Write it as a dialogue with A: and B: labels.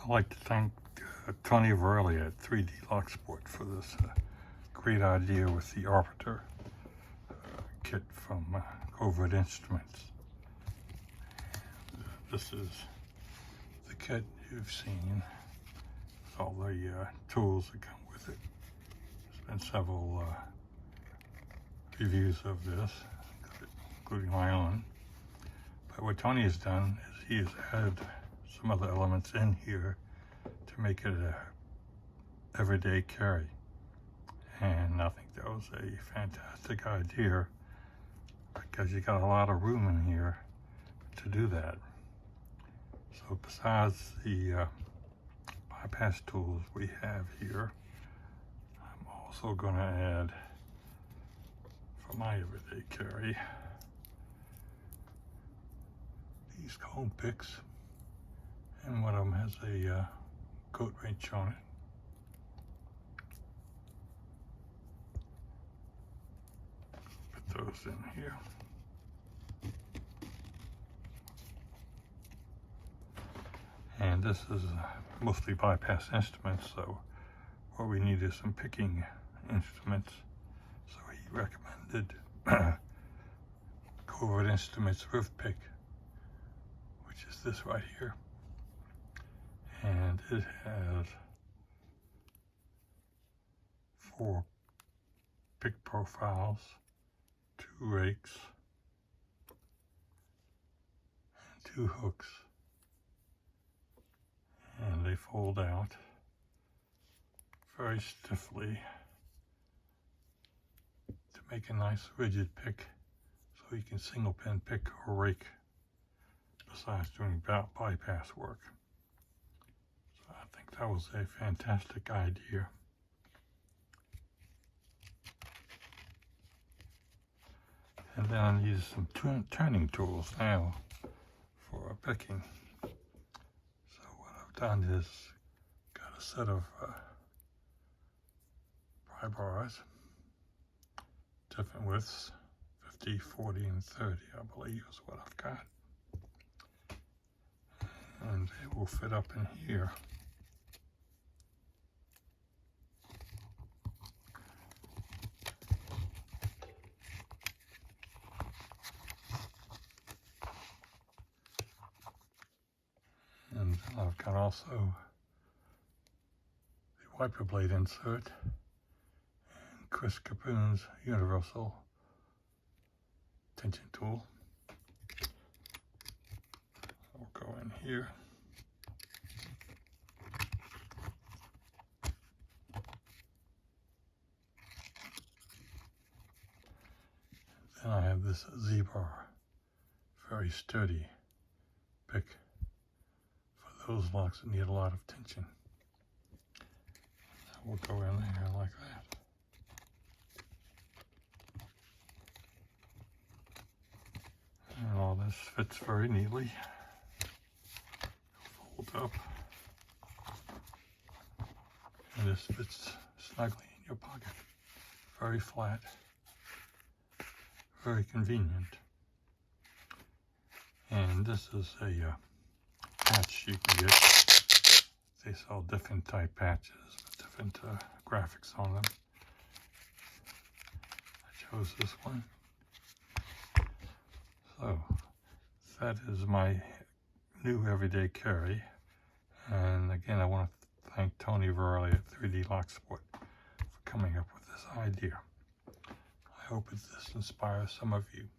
A: I'd like to thank Tony Verley at 3D Locksport for this great idea with the Arbiter kit from Covert Instruments. This is the kit you've seen with all the tools that come with it. There's been several reviews of this, including my own. But what Tony has done is he has added some other elements in here to make it a everyday carry. And I think that was a fantastic idea because you got a lot of room in here to do that. So besides the bypass tools we have here, I'm also going to add, for my everyday carry, these comb picks, and one of them has a coat wrench on it. Put those in here. And this is mostly bypass instruments, so what we need is some picking instruments. So he recommended Covert Instruments Roof Pick, which is this right here. And it has 4 pick profiles, 2 rakes, and 2 hooks. And they fold out very stiffly to make a nice rigid pick, so you can single pin pick or rake besides doing bypass work. So I think that was a fantastic idea. And then I need some turning tools now for picking. Done is got a set of pry bars, different widths, 50, 40, and 30, I believe is what I've got. And it will fit up in here. And I've got also the wiper blade insert and Chris Capoon's universal tension tool. I'll go in here. Then I have this Z-bar, very sturdy pick. Those locks that need a lot of tension. We'll go in there like that. And all this fits very neatly. Fold up. And this fits snugly in your pocket. Very flat. Very convenient. And this is a patch you can get. They sell different type patches with different graphics on them. I chose this one. So that is my new everyday carry. And again, I want to thank Tony Verley at 3D Locksport for coming up with this idea. I hope this inspires some of you.